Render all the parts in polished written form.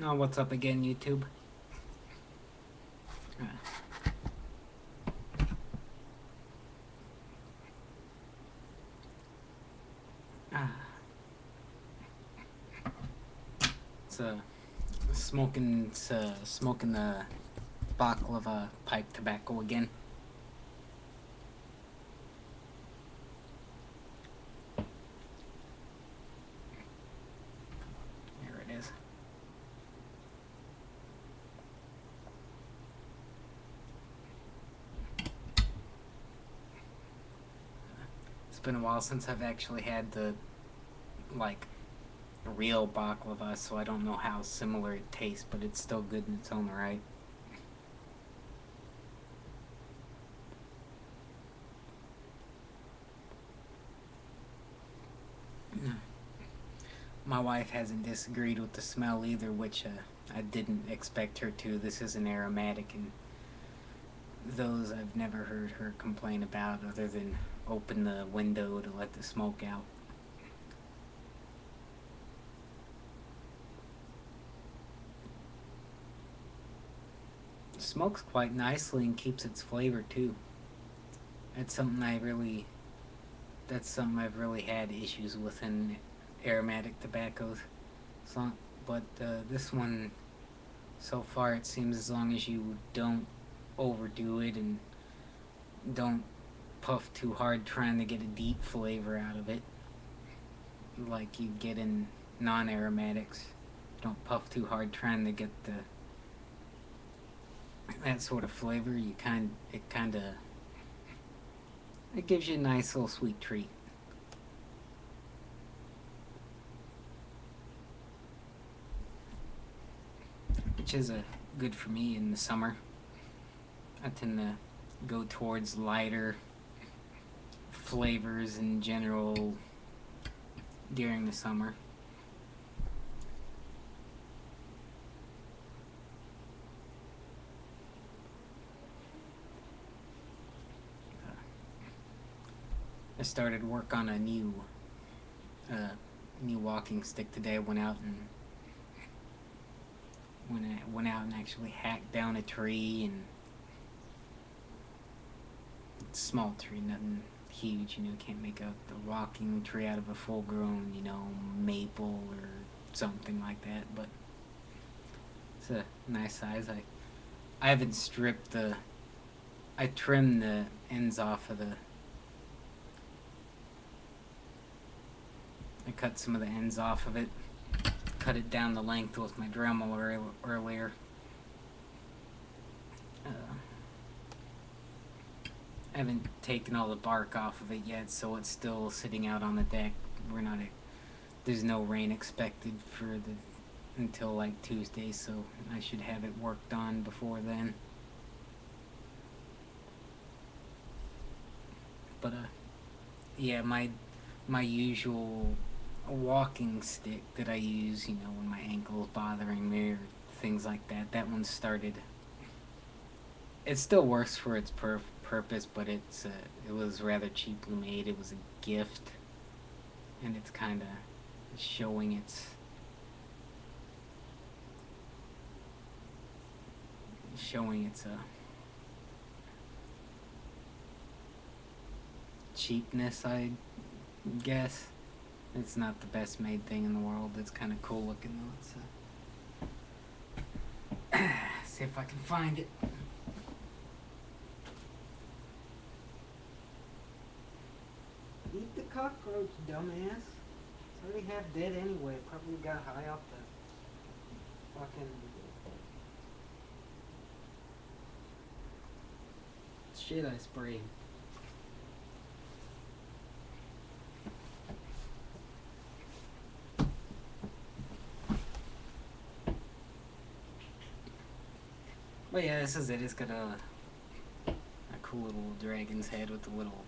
Oh, what's up again, YouTube? Uh, ah, it's smoking the baklava pipe tobacco again. There it is. It's been a while since I've actually had the like real baklava, so I don't know how similar it tastes, but it's still good in its own right. My wife hasn't disagreed with the smell either, which I didn't expect her to. This is an aromatic, and those I've never heard her complain about other than open the window to let the smoke out. It smokes quite nicely and keeps its flavor too. That's something I've really had issues with in aromatic tobaccos. So, but this one, so far, it seems as long as you don't overdo it and don't puff too hard trying to get a deep flavor out of it, like you get in non-aromatics. Don't puff too hard trying to get that sort of flavor. It gives you a nice little sweet treat. Which is good for me in the summer. I tend to go towards lighter flavors in general during the summer. I started work on a new walking stick today. I went out and actually hacked down a tree, and small tree, nothing huge. Can't make a walking tree out of a full-grown, maple or something like that. But it's a nice size. I haven't stripped I trimmed the ends off of I cut some of the ends off of it, cut it down the length with my Dremel earlier. I haven't taken all the bark off of it yet, so it's still sitting out on the deck. There's no rain expected until like Tuesday, so I should have it worked on before then. But yeah, my usual walking stick that I use, when my ankle's bothering me or things like that. That one started. It still works for its purpose, but it was rather cheaply made. It was a gift, and it's kind of showing its cheapness, I guess. It's not the best made thing in the world. It's kind of cool looking though. Let's see if I can find it. Eat the cockroach, dumbass. It's already half dead anyway. Probably got high off the fucking shit I sprayed. But yeah, this is it. It's got a cool little dragon's head with a little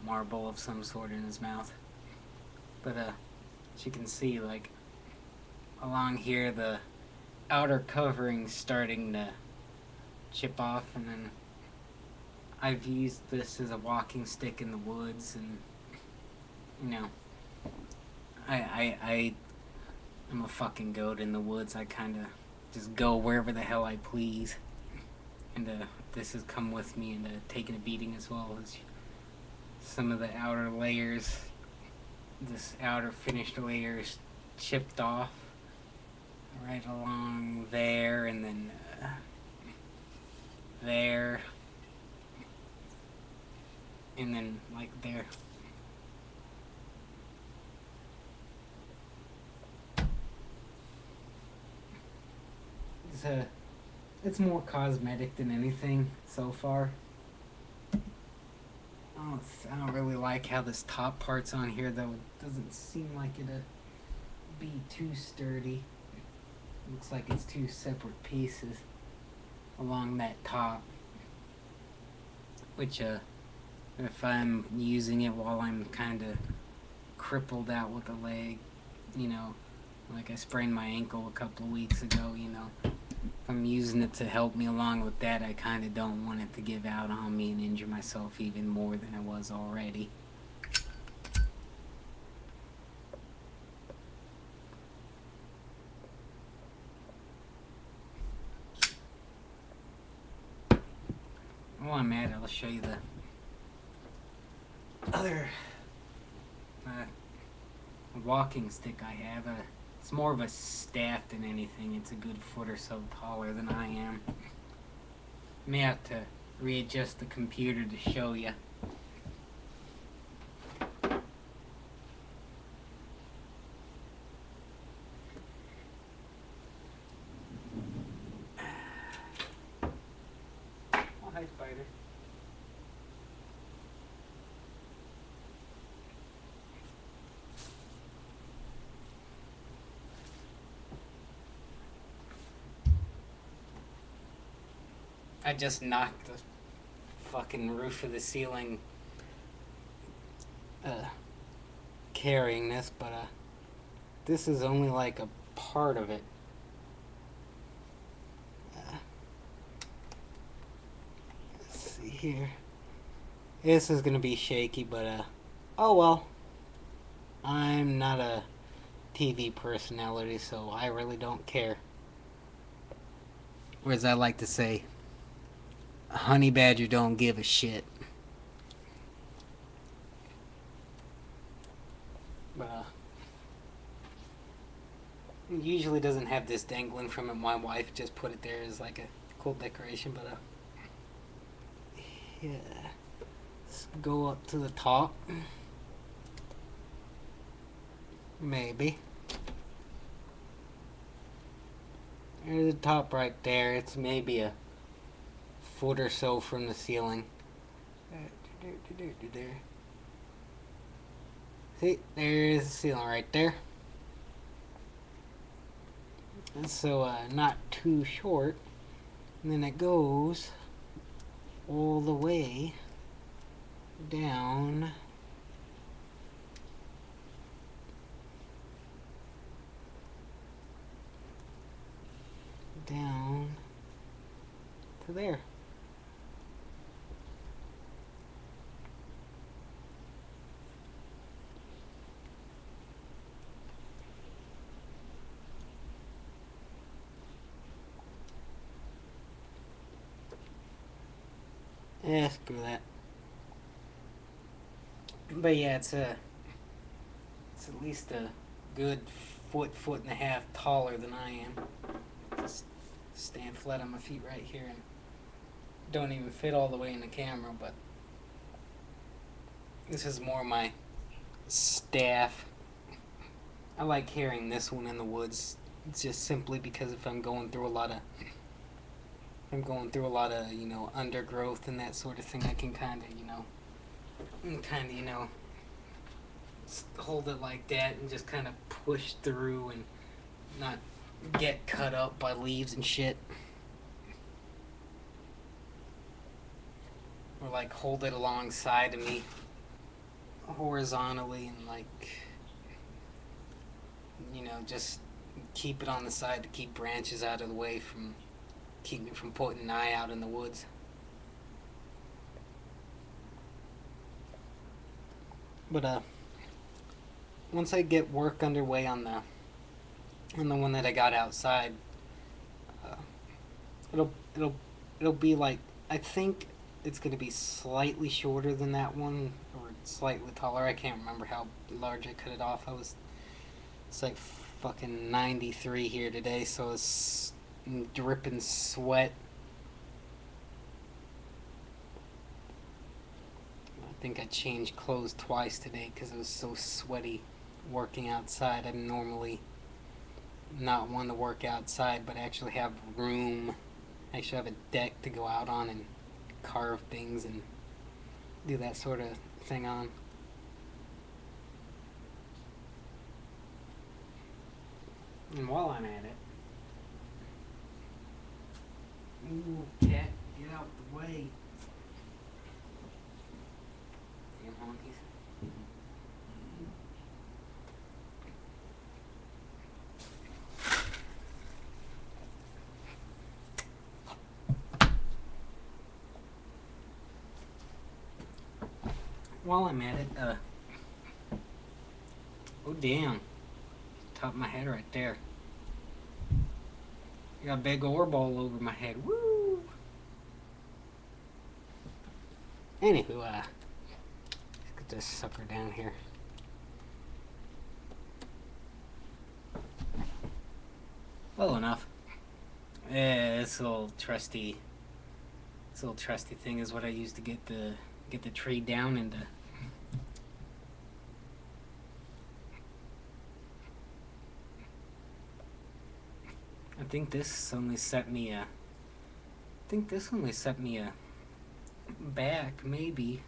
marble of some sort in his mouth. But as you can see, like along here, the outer covering's starting to chip off, and then I've used this as a walking stick in the woods, and I I'm a fucking goat in the woods. I kind of just go wherever the hell I please. And this has come with me and taking a beating as well as some of the outer layers. This outer finished layer is chipped off right along there, and then there, and then like there. It's more cosmetic than anything so far. I don't really like how this top part's on here, though. It doesn't seem like it'd be too sturdy. Looks like it's two separate pieces along that top. Which, if I'm using it while I'm kind of crippled out with a leg, you know, like I sprained my ankle a couple of weeks ago, you know, if I'm using it to help me along with that, I kind of don't want it to give out on me and injure myself even more than I was already. While I'm at it, I'll show you the other walking stick I have. It's more of a staff than anything. It's a good foot or so taller than I am. May have to readjust the computer to show you. Oh, hi, Spider. I just knocked the fucking roof of the ceiling carrying this, but this is only like a part of it. Let's see here. This is gonna be shaky, but oh well. I'm not a TV personality, so I really don't care. Or as I like to say, a honey badger don't give a shit. But it usually doesn't have this dangling from it. My wife just put it there as like a cool decoration, but yeah. Let's go up to the top. Maybe. There's the top right there. It's maybe a foot or so from the ceiling. See, there's the ceiling right there. And so, not too short. And then it goes all the way down to there. Yeah, screw that. But yeah, it's at least a good foot and a half taller than I am. Just stand flat on my feet right here and don't even fit all the way in the camera, but this is more my staff. I like carrying this one in the woods. It's just simply because if I'm going through a lot of you know, undergrowth and that sort of thing, I can kind of hold it like that and just kind of push through and not get cut up by leaves and shit. Or like hold it alongside of me horizontally and like, you know, just keep it on the side to keep branches out of the way from keep me from putting an eye out in the woods. But once I get work underway on And the one that I got outside, uh, it'll it'll it'll be like, I think it's gonna be slightly shorter than that one or slightly taller. I can't remember how large I cut it off. It's like fucking 93 here today, so it's dripping sweat. I think I changed clothes twice today because it was so sweaty working outside. I'm normally not one to work outside, but I actually have room. I actually have a deck to go out on and carve things and do that sort of thing on. And while I'm at it, ooh, cat, get out the way. Damn honkies. While I'm at it, oh damn, top of my head right there. I got a big ore ball over my head. Woo! Anywho, let's get this sucker down here. Well enough. Yeah, this little trusty thing is what I use to get the tree down into. I think this only set me a back maybe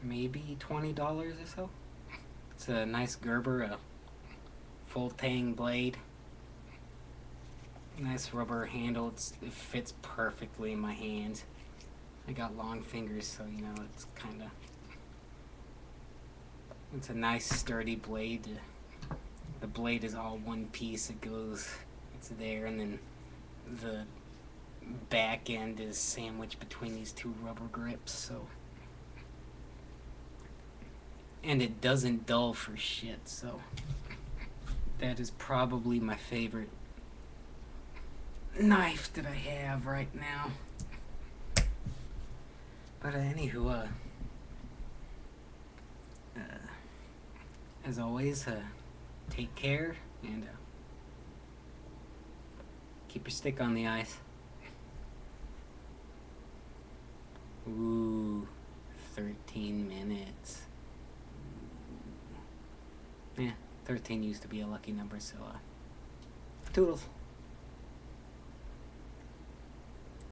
$20 or so. It's a nice Gerber, a full tang blade. Nice rubber handle. It fits perfectly in my hands. I got long fingers, so you know it's a nice sturdy blade. The blade is all one piece. It's there, and then the back end is sandwiched between these two rubber grips. So, and it doesn't dull for shit. So that is probably my favorite knife that I have right now. But anywho, as always, take care and keep your stick on the ice. Ooh, 13 minutes. Yeah, 13 used to be a lucky number, so toodles.